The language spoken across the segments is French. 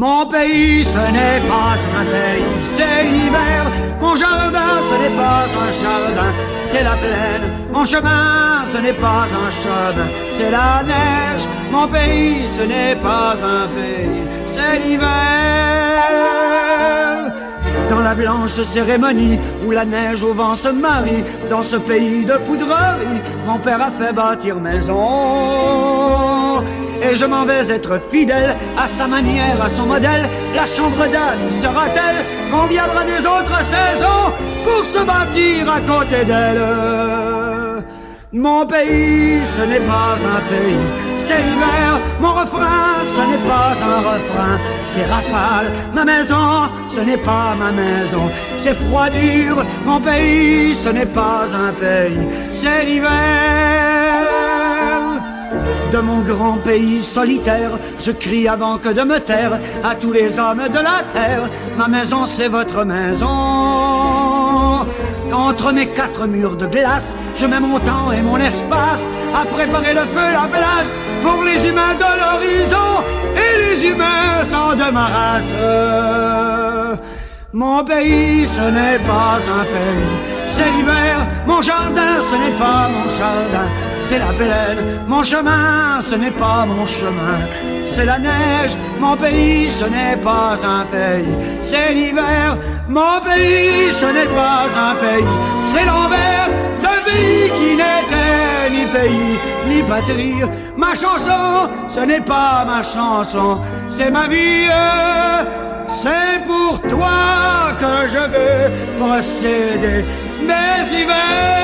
Mon pays, ce n'est pas un pays, c'est l'hiver. Mon jardin, ce n'est pas un jardin, c'est la plaine. Mon chemin, ce n'est pas un chemin, c'est la neige. Mon pays, ce n'est pas un pays, c'est l'hiver. Dans la blanche cérémonie où la neige au vent se marie, dans ce pays de poudrerie, mon père a fait bâtir maison. Et je m'en vais être fidèle à sa manière, à son modèle. La chambre d'amis sera-t-elle qu'on viendra des autres saisons pour se bâtir à côté d'elle? Mon pays, ce n'est pas un pays, c'est l'hiver. Mon refrain, ce n'est pas un refrain, c'est rafale. Ma maison, ce n'est pas ma maison, c'est froidure. Mon pays, ce n'est pas un pays, c'est l'hiver. De mon grand pays solitaire, je crie avant que de me taire à tous les hommes de la terre. Ma maison, c'est votre maison. Entre mes quatre murs de glace, je mets mon temps et mon espace à préparer le feu, la place pour les humains de l'horizon et les humains sans de ma race. Mon pays, ce n'est pas un pays, c'est l'hiver. Mon jardin, ce n'est pas mon jardin, c'est la plaine. Mon chemin, ce n'est pas mon chemin, c'est la neige. Mon pays, ce n'est pas un pays, c'est l'hiver. Mon pays, ce n'est pas un pays, c'est l'envers d'un pays qui n'était ni pays, ni patrie. Ma chanson, ce n'est pas ma chanson, c'est ma vie. C'est pour toi que je veux procéder mes hivers.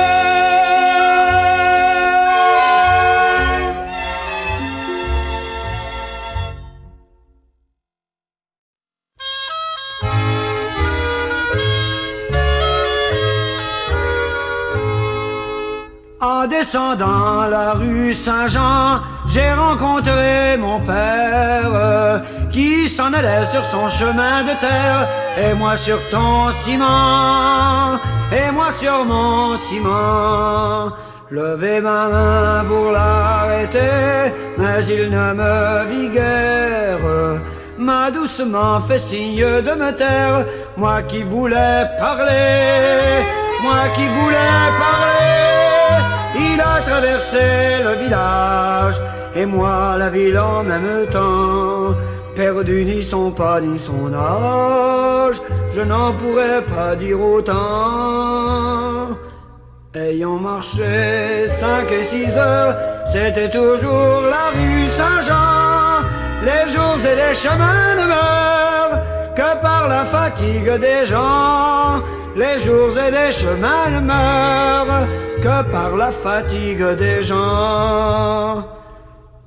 En descendant la rue Saint-Jean, j'ai rencontré mon père qui s'en allait sur son chemin de terre, et moi sur ton ciment, et moi sur mon ciment. Levez ma main pour l'arrêter, mais il ne me vit guère. M'a doucement fait signe de me taire, moi qui voulais parler, moi qui voulais parler. Il a traversé le village et moi la ville en même temps. Perdu ni son pas ni son âge, je n'en pourrais pas dire autant. Ayant marché 5 et 6 heures, c'était toujours la rue Saint-Jean. Les jours et les chemins ne meurent que par la fatigue des gens. Les jours et les chemins ne meurent que par la fatigue des gens.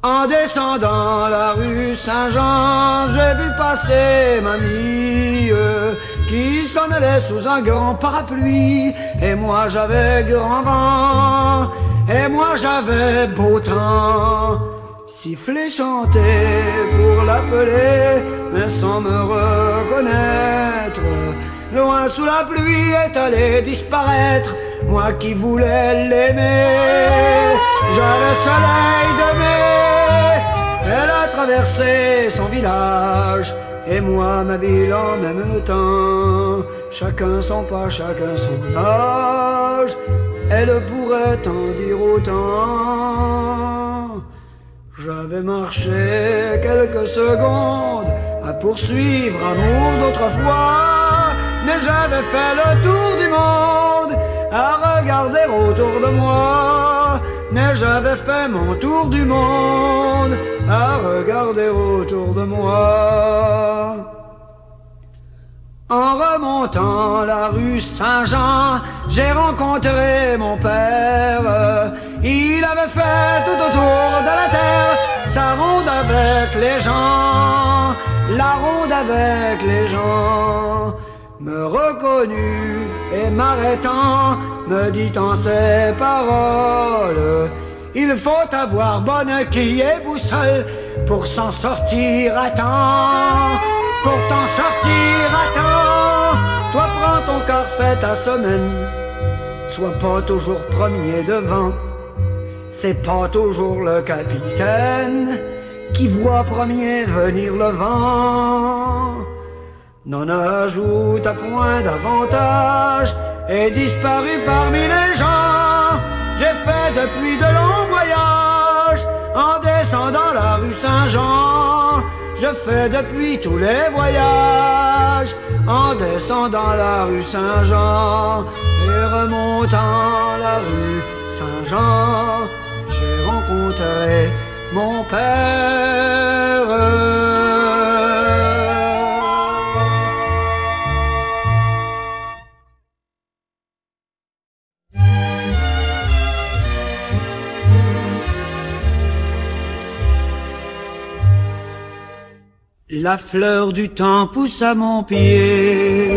En descendant la rue Saint-Jean, j'ai vu passer mamie qui s'en allait sous un grand parapluie. Et moi j'avais grand vent, et moi j'avais beau temps. Siffler, chanter pour l'appeler, mais sans me reconnaître. Loin sous la pluie est allé disparaître, moi qui voulais l'aimer. J'ai le soleil de mai, elle a traversé son village, et moi ma ville en même temps. Chacun son pas, chacun son âge, elle pourrait en dire autant. J'avais marché quelques secondes à poursuivre amour d'autrefois, mais j'avais fait le tour du monde à regarder autour de moi. Mais j'avais fait mon tour du monde à regarder autour de moi. En remontant la rue Saint-Jean, j'ai rencontré mon père. Il avait fait tout autour de la terre sa ronde avec les gens, la ronde avec les gens. Me reconnut et m'arrêtant, me dit en ces paroles: il faut avoir bonne quille et boussole pour s'en sortir à temps. Pour t'en sortir à temps, toi prends ton corps, fais ta semaine. Sois pas toujours premier devant, c'est pas toujours le capitaine qui voit premier venir le vent, n'en ajoute à point davantage et disparu parmi les gens. J'ai fait depuis de longs voyages en descendant la rue Saint-Jean. Je fais depuis tous les voyages en descendant la rue Saint-Jean et remontant la rue Saint-Jean. J'ai rencontré mon père. La fleur du temps pousse à mon pied,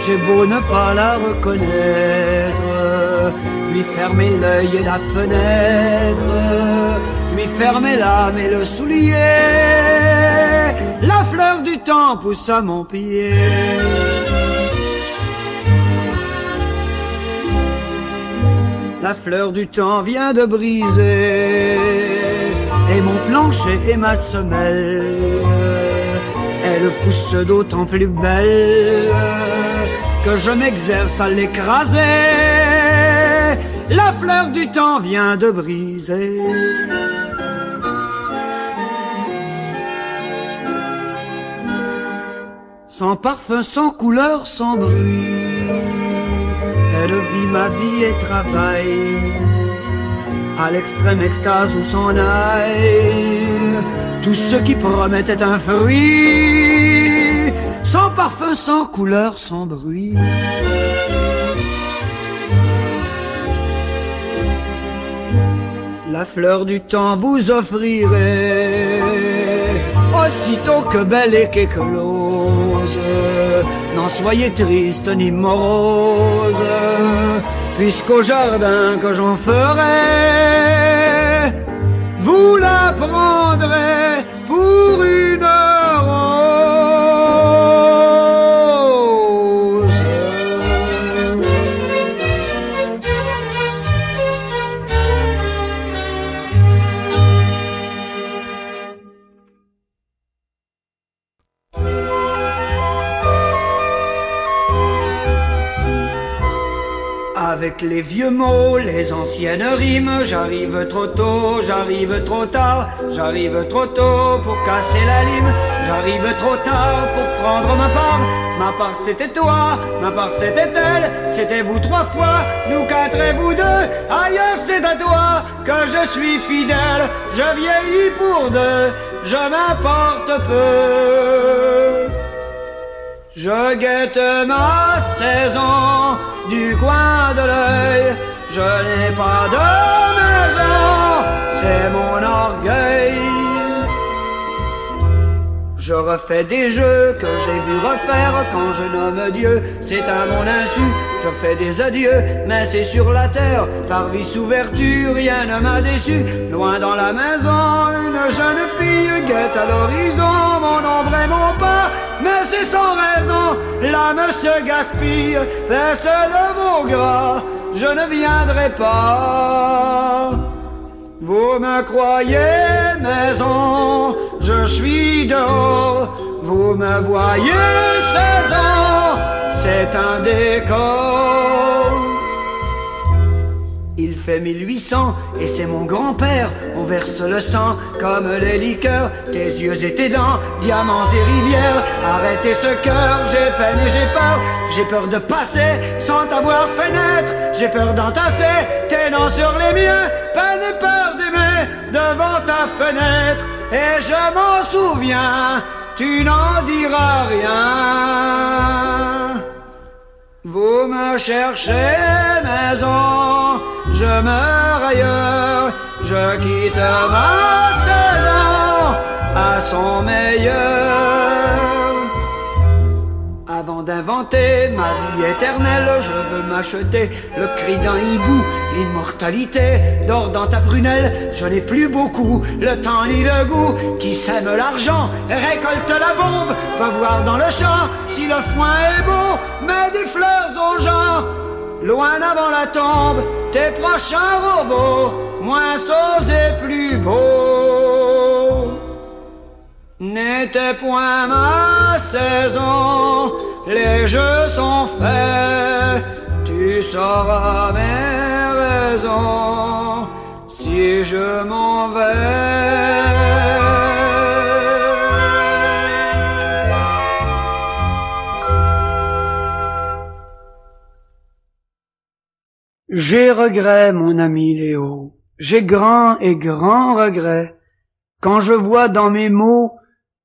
j'ai beau ne pas la reconnaître, lui fermer l'œil et la fenêtre, lui fermer l'âme et le soulier. La fleur du temps pousse à mon pied. La fleur du temps vient de briser et mon plancher et ma semelle. Elle pousse d'autant plus belle que je m'exerce à l'écraser. La fleur du temps vient de briser. Sans parfum, sans couleur, sans bruit, elle vit ma vie et travaille à l'extrême extase où s'en aille tout ce qui promettait un fruit. Sans parfum, sans couleur, sans bruit. La fleur du temps vous offrirait, aussitôt que belle et qu'éclose, n'en soyez triste ni morose, puisqu'au jardin que j'en ferai, vous la prendrez pour une rose. Avec les vieux mots, les anciennes rimes, j'arrive trop tôt, j'arrive trop tard, j'arrive trop tôt pour casser la lime, j'arrive trop tard pour prendre ma part. Ma part c'était toi, ma part c'était elle, c'était vous trois fois, nous quatre et vous deux, ailleurs c'est à toi que je suis fidèle, je vieillis pour deux, je m'importe peu. Je guette ma saison du coin de l'œil, je n'ai pas de maison, c'est mon orgueil. Je refais des jeux que j'ai vu refaire quand je nomme Dieu, c'est à mon insu, je fais des adieux, mais c'est sur la terre, par vice ou vertu, rien ne m'a déçu. Loin dans la maison, une jeune fille guette à l'horizon, mon ombre et mon pas, mais c'est sans raison, l'âme se gaspille, baisse le veau gras, je ne viendrai pas. Vous me croyez maison, je suis dehors, vous me voyez 16 ans, c'est un décor. Il fait 1800 et c'est mon grand-père, on verse le sang comme les liqueurs, tes yeux et tes dents, diamants et rivières, arrêtez ce cœur, j'ai peine et j'ai peur de passer sans t'avoir fait naître, j'ai peur d'entasser tes dents sur les miens, peine et peur d'aimer devant ta fenêtre, et je m'en souviens, tu n'en diras rien. Vous me cherchez maison, je meurs ailleurs, je quitte ma saison à son meilleur. Avant d'inventer ma vie éternelle, je veux m'acheter le cri d'un hibou, l'immortalité dort dans ta prunelle. Je n'ai plus beaucoup le temps ni le goût, qui sème l'argent récolte la bombe, va voir dans le champ si le foin est beau, mets des fleurs aux gens. Loin avant la tombe, tes prochains robots, moins sots et plus beaux. n'était point ma saison. Les jeux sont faits, tu sauras mes raisons si je m'en vais. J'ai regret, mon ami Léo, j'ai grand et grand regret, quand je vois dans mes mots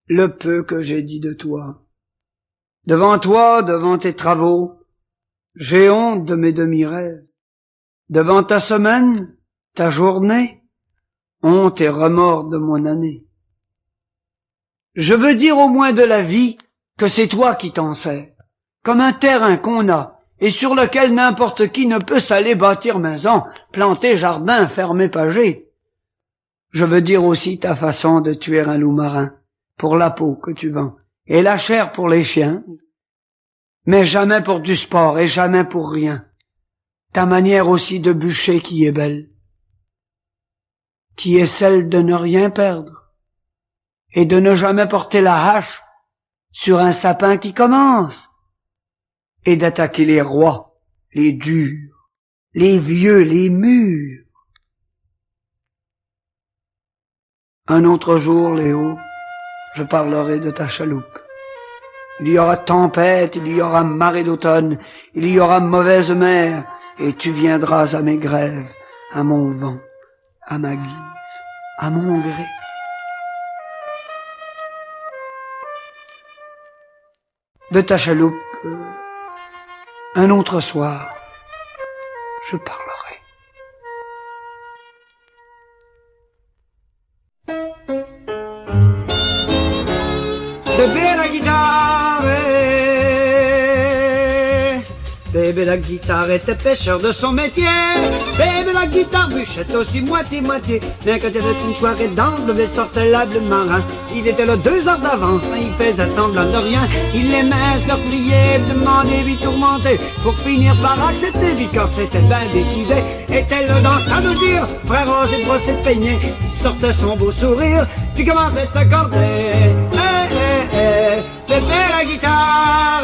le peu que j'ai dit de toi. Devant toi, devant tes travaux, j'ai honte de mes demi-rêves. Devant ta semaine, ta journée, honte et remords de mon année. Je veux dire au moins de la vie que c'est toi qui t'en sers, comme un terrain qu'on a, et sur lequel n'importe qui ne peut s'aller bâtir maison, planter jardin, fermer pager. Je veux dire aussi ta façon de tuer un loup marin, pour la peau que tu vends, et la chair pour les chiens, mais jamais pour du sport et jamais pour rien. Ta manière aussi de bûcher qui est belle, qui est celle de ne rien perdre, et de ne jamais porter la hache sur un sapin qui commence, et d'attaquer les rois, les durs, les vieux, les mûrs. Un autre jour, Léo, je parlerai de ta chaloupe. Il y aura tempête, il y aura marée d'automne, il y aura mauvaise mer, et tu viendras à mes grèves, à mon vent, à ma guise, à mon gré. De ta chaloupe, un autre soir, je parlerai. Bébé la guitare, bébé la guitare était pêcheur de son métier. Bébé la guitare bûchette aussi moitié-moitié. Mais quand il y avait une soirée danse, devait sortir là le marin. Il était là 2 heures d'avance, mais il faisait semblant de rien. Il aimait se leur plier, demander, lui tourmenter, pour finir par accepter, vu quand c'était bien décidé. Était le dans à nous dire, frère, c'est brossé de peigner. Il sortait son beau sourire, puis commençait de s'accorder. Bébé la guitare,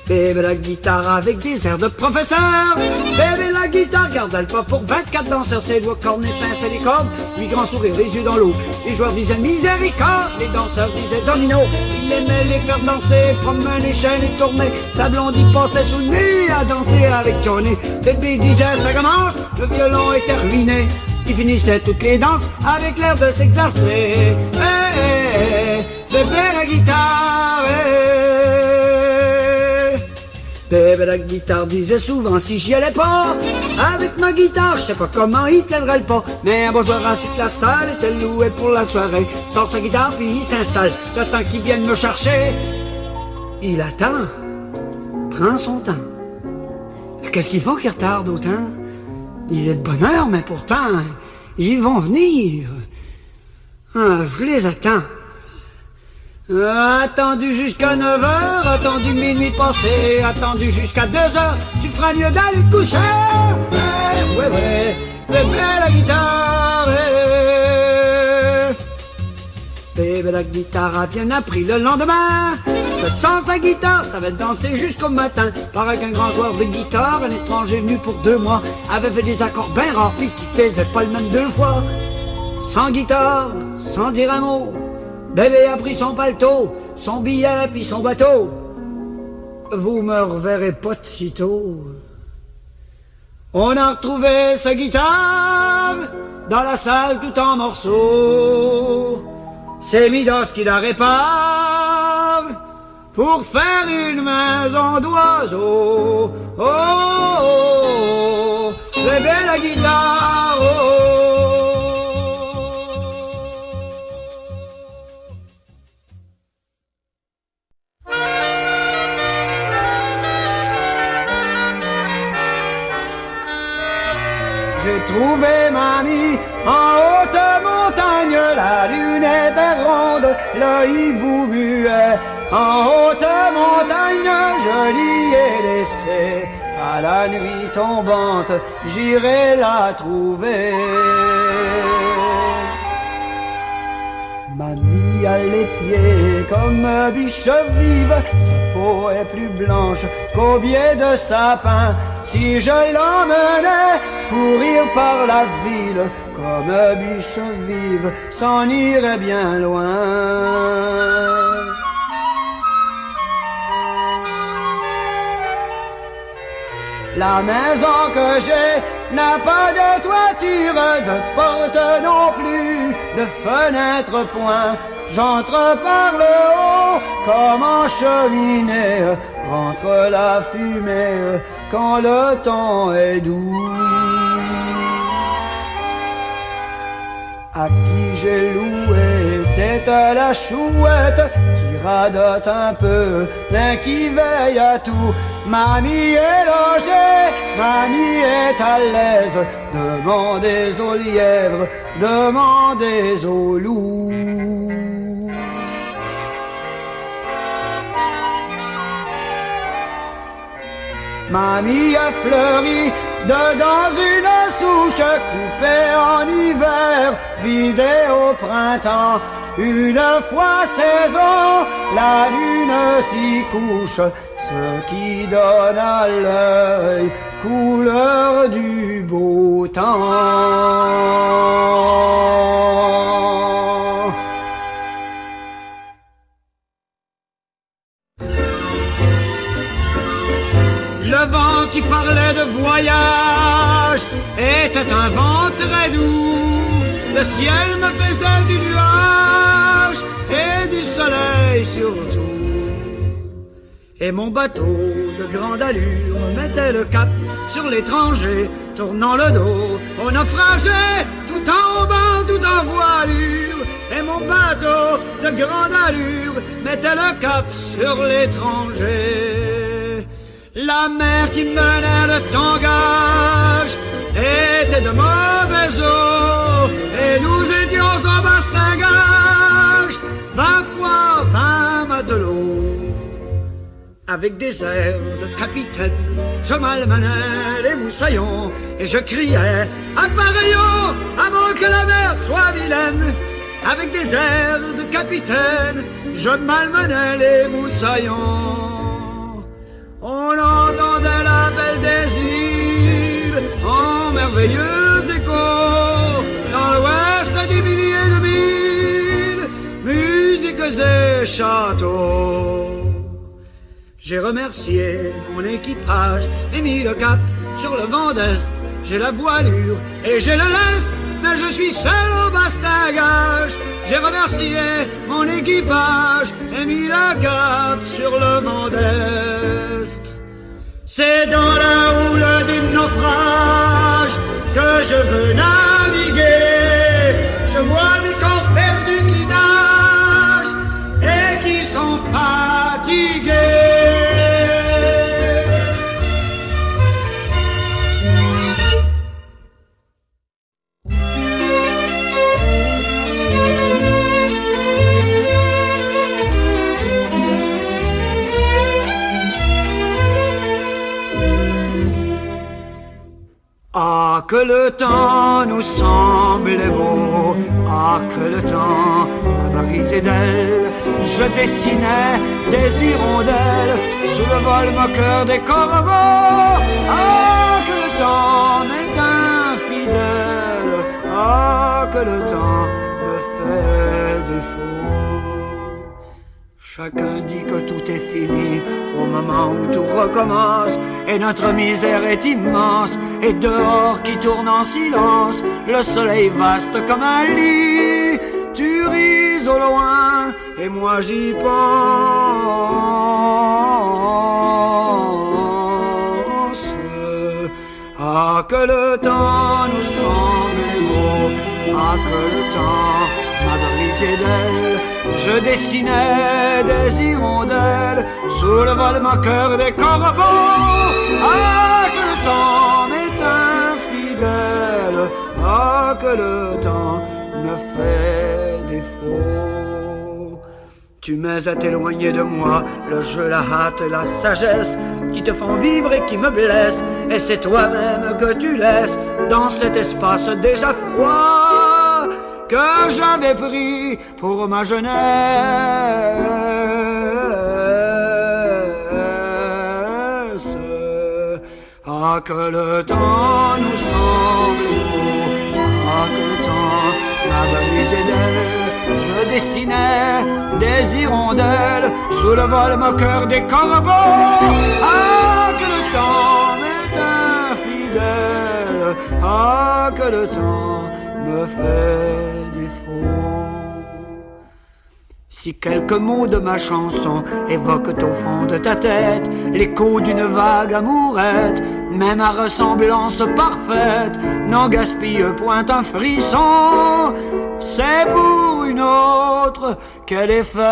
bébé la guitare avec des airs de professeur. Bébé la guitare garde le pas pour 24 danseurs. Ses doigts cornés pinçaient les cordes, lui grand sourire, les yeux dans l'eau. Les joueurs disaient miséricorde, les danseurs disaient domino. Il aimait les faire danser, promener, chaînes et tourner. Sa blonde y passait sous le nez à danser avec Johnny. Bébé disait ça commence, le violon était ruiné. Il finissait toutes les danses avec l'air de s'exercer. Bébé la guitare, bébé la guitare disait souvent si j'y allais pas avec ma guitare, je sais pas comment il tiendrait le pas. Mais un bonjour ainsi que la salle était louée pour la soirée. Sort sa guitare puis il s'installe, j'attends qu'il vienne me chercher. Il attend, prend son temps. Qu'est-ce qu'ils font qui retarde autant? Il est de bonne heure, mais pourtant, ils vont venir. Ah, je les attends. Attendu jusqu'à 9h, attendu minuit passé, attendu jusqu'à 2h, tu feras mieux d'aller te coucher. Ouais, bébé la guitare. Bébé la guitare a bien appris le lendemain que sans sa guitare, ça va danser jusqu'au matin. Paraît qu'un grand joueur de guitare, un étranger venu pour 2 mois, avait fait des accords bien rares, puis qui faisait pas le même 2 fois. Sans guitare, sans dire un mot, bébé a pris son paletot, son billet puis son bateau. Vous me reverrez pas de sitôt. On a retrouvé sa guitare dans la salle tout en morceaux. C'est Midas qui la répare pour faire une maison d'oiseau. Oh, oh, oh, bébé la guitare. Oh. J'ai trouvé mamie en haute montagne, la lune était ronde, le hibou muet. En haute montagne, je l'y ai laissé, à la nuit tombante, j'irai la trouver. m'a mis à les pieds comme un biche vive. Sa peau est plus blanche qu'au biais de sapin. Si je l'emmenais courir par la ville, comme un biche vive s'en irait bien loin. La maison que j'ai n'a pas de toiture, de porte non plus, de fenêtre point. J'entre par le haut comme en cheminée, rentre la fumée quand le temps est doux. À qui j'ai loué, c'est à la chouette qui radote un peu, mais qui veille à tout. Mamie est logée, mamie est à l'aise. Demandez aux lièvres, demandez aux loups. Mamie a fleuri dans une souche, coupée en hiver, vidée au printemps. Une fois saison, la lune s'y couche, ce qui donne à l'œil couleur du beau temps. Le vent qui parlait de voyage était un vent très doux. Le ciel me faisait du nuage et du soleil surtout. Et mon bateau de grande allure mettait le cap sur l'étranger, tournant le dos aux naufragés, tout en bas, tout en voilure. Et mon bateau de grande allure mettait le cap sur l'étranger. La mer qui menait le tangage était de mauvaise eau, et nous étions en bastingage, 20 fois 20 matelots. Avec des airs de capitaine, je malmenais les moussaillons, et je criais « Appareillons, avant que la mer soit vilaine !» Avec des airs de capitaine, je malmenais les moussaillons. On entendait l'appel des îles en merveilleux échos dans l'ouest des milliers de milles, musiques et châteaux. J'ai remercié mon équipage et mis le cap sur le vent d'est. J'ai la voilure et j'ai le lest, mais je suis seul au bastingage. J'ai remercié mon équipage et mis le cap sur le vent d'est. C'est dans la houle du naufrage que je veux naviguer. Je vois des corps perdus qui nagent et qui sont fatigués. Ah, que le temps nous semblait beau, ah, que le temps m'a brisé d'elle. Je dessinais des hirondelles sous le vol moqueur des corbeaux. Ah, que le temps m'est infidèle, ah, que le temps me fait défaut. Chacun dit que tout est fini au moment où tout recommence, et notre misère est immense, et dehors qui tourne en silence, le soleil vaste comme un lit. Tu ris au loin et moi j'y pense. Ah, que le temps nous semble beau, ah, que le temps m'a brisé d'elle. Je dessinais des hirondelles sous le vol moqueur des corbeaux. Ah, que le temps m'est infidèle, ah, que le temps me fait défaut. Tu m'es à t'éloigner de moi, le jeu, la hâte, la sagesse qui te font vivre et qui me blessent. Et c'est toi-même que tu laisses dans cet espace déjà froid, que j'avais pris pour ma jeunesse. Ah, que le temps nous semble beau, ah, que le temps m'a brisé d'elle. Je dessinais des hirondelles sous le vol moqueur des corbeaux. Ah, que le temps m'est infidèle, ah, que le temps me fait défaut. Si quelques mots de ma chanson évoquent au fond de ta tête l'écho d'une vague amourette, même à ressemblance parfaite n'en gaspille point un frisson. C'est pour une autre qu'elle est faite.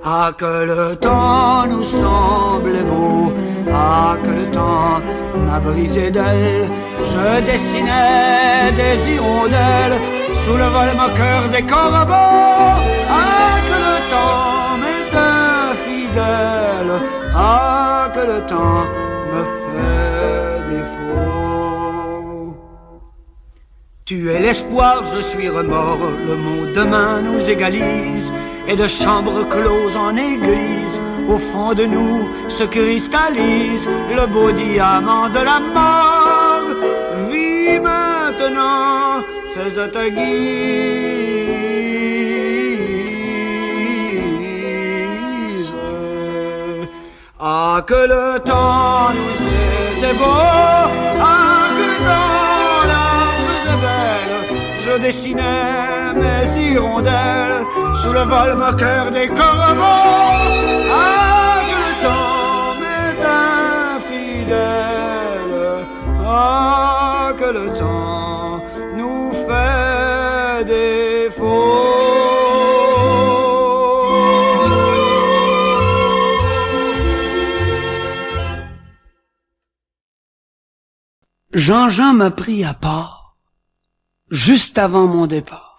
Ah, que le temps nous semble beau, ah, que le temps m'a brisé d'elle. Je dessinais des hirondelles sous le vol moqueur des corbeaux. Ah, que le temps m'est infidèle, ah, que le temps me fait défaut. Tu es l'espoir, je suis remords, le mot demain nous égalise, et de chambre close en église, au fond de nous se cristallise le beau diamant de la mort. Vis maintenant, fais à ta guise. Ah, que le temps nous était beau, ah, que le temps la faisait belle. Je dessinais mes hirondelles sous le vol moqueur des corbeaux. Ah, que le temps m'est infidèle, ah, que le temps nous fait défaut. Jean-Jean m'a pris à part, juste avant mon départ,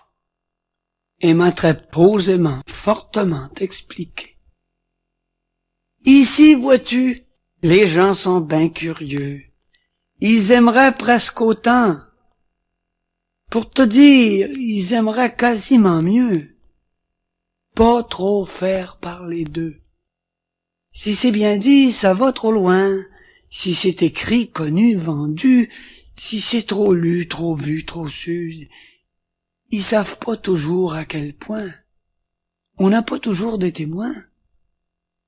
et m'a très posément, fortement expliqué. Ici, vois-tu, les gens sont bien curieux. Ils aimeraient presque autant. Pour te dire, ils aimeraient quasiment mieux. Pas trop faire parler d'eux. Si c'est bien dit, ça va trop loin. Si c'est écrit, connu, vendu, si c'est trop lu, trop vu, trop su, ils savent pas toujours à quel point. On n'a pas toujours des témoins.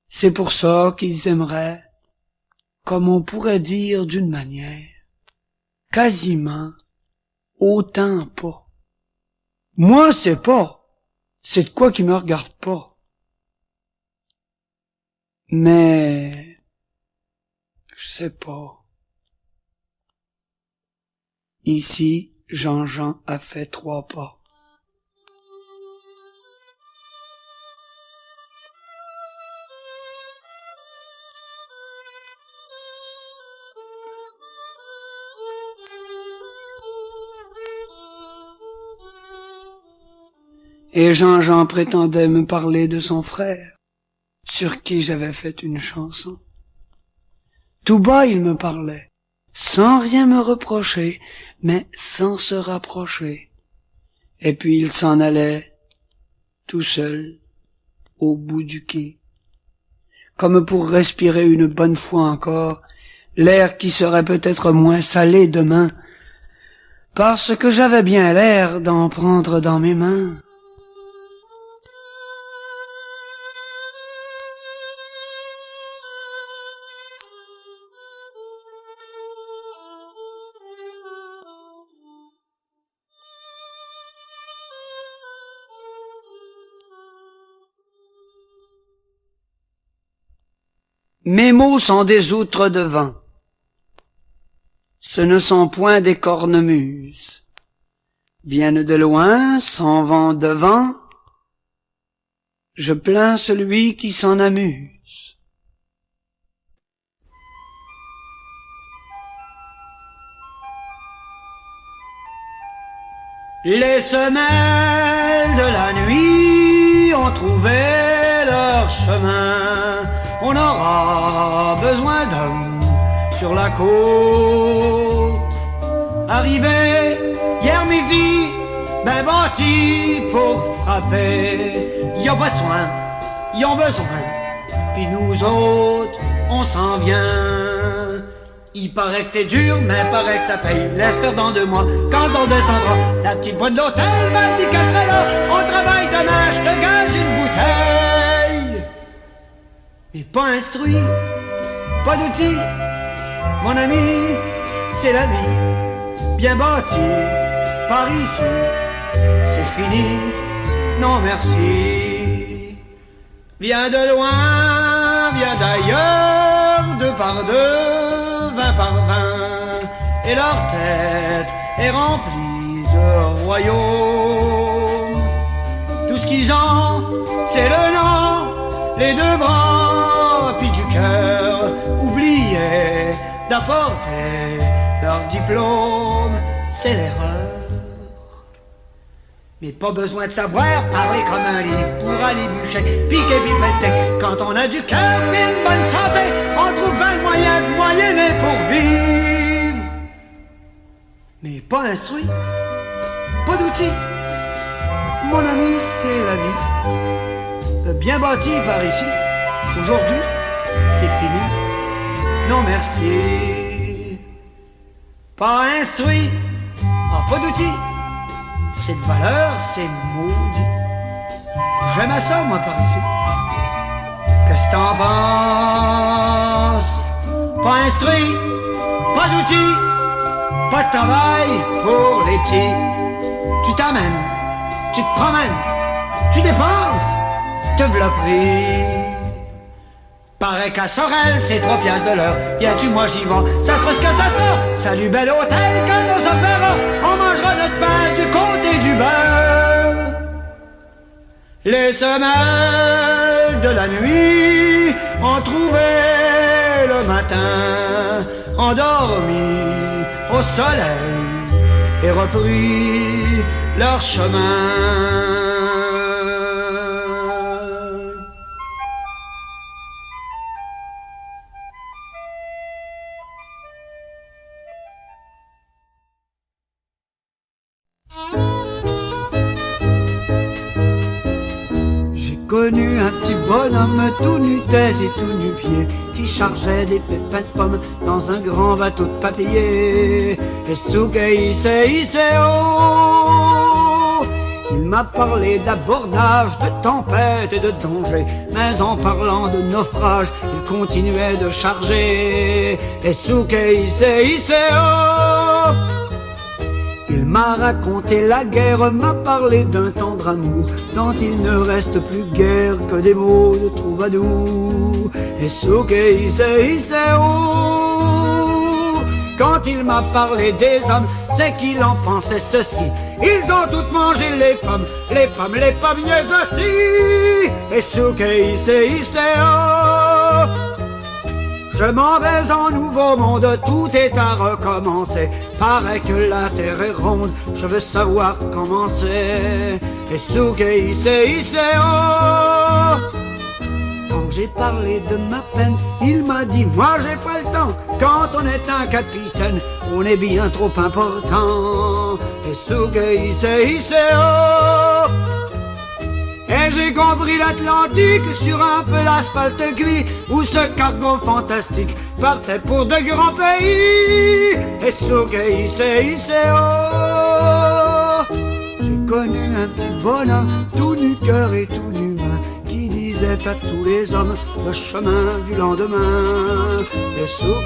C'est pour ça qu'ils aimeraient, comme on pourrait dire d'une manière, quasiment autant pas. Moi, c'est pas. C'est de quoi qui me regarde pas. Mais je sais pas. Ici, Jean-Jean a fait 3 pas. Et Jean-Jean prétendait me parler de son frère, sur qui j'avais fait une chanson. Tout bas il me parlait, sans rien me reprocher, mais sans se rapprocher. Et puis il s'en allait, tout seul, au bout du quai, comme pour respirer une bonne fois encore l'air qui serait peut-être moins salé demain, parce que j'avais bien l'air d'en prendre dans mes mains. Mes mots sont des outres de vent. Ce ne sont point des cornemuses. Viennent de loin, s'en vont devant. Je plains celui qui s'en amuse. Les semelles de la nuit ont trouvé leur chemin. On aura besoin d'hommes sur la côte. Arrivé hier midi, ben bâti pour frapper. Y a pas de soin, y ont besoin, puis nous autres, on s'en vient. Il paraît que c'est dur, mais paraît que ça paye. Laisse faire dans 2 mois, quand on descendra. La petite boîte d'hôtel m'a dit qu'elle serait là. On travaille demain, je te gage une bouteille. Mais pas instruit, pas d'outils. Mon ami, c'est la vie. Bien bâti, par ici, c'est fini. Non merci. Viens de loin, viens d'ailleurs, 2 par 2, 20 par 20, et leur tête est remplie de royaumes. Tout ce qu'ils ont, c'est le nom, les 2 bras, puis du cœur, oublié d'apporter leur diplôme, c'est l'erreur. Mais pas besoin de savoir parler comme un livre pour aller bûcher, piquer puis péter. Quand on a du cœur et une bonne santé, on trouve bien le moyen de moyenner pour vivre. Mais pas instruit, pas d'outils. Mon ami, c'est la vie. Bien bâti par ici. Aujourd'hui, c'est fini. Non merci. Pas instruit, pas d'outils. Cette valeur, c'est maudit. J'aime ça, moi, par ici. Qu'est-ce que t'en penses? Pas instruit, pas d'outils, pas de travail pour les petits. Tu t'amènes, tu te promènes, tu dépenses, te v'là pris. Paraît qu'à Sorel, c'est 3 piastres de l'heure. Viens-tu, moi j'y vais, ça sera ce que ça sera. Salut, bel hôtel, quand on se verra, on mangera notre pain du côté du beurre. Les semelles de la nuit ont trouvé le matin, endormis au soleil et repris leur chemin. Connu un petit bonhomme tout nu tête et tout nu pied qui chargeait des pépins de pommes dans un grand bateau de papier. Et souke oh, il m'a parlé d'abordage, de tempête et de danger, mais en parlant de naufrage, il continuait de charger. Et souke oh, il m'a raconté la guerre, m'a parlé d'un tendre amour dont il ne reste plus guère que des mots de troubadour. Et oh, quand il m'a parlé des hommes, c'est qu'il en pensait ceci: ils ont toutes mangé les pommes, les pommes, les pommiers aussi. Et oh, je m'en vais en nouveau monde, tout est à recommencer. Paraît que la terre est ronde, je veux savoir comment c'est. Et oh, quand j'ai parlé de ma peine, il m'a dit: moi j'ai pas le temps, quand on est un capitaine, on est bien trop important. Et oh, et j'ai compris l'Atlantique sur un peu d'asphalte cuit, où ce cargo fantastique partait pour de grands pays. Et oh, j'ai connu un petit bonhomme tout nu cœur et tout nu main, qui disait à tous les hommes le chemin du lendemain. Et oh,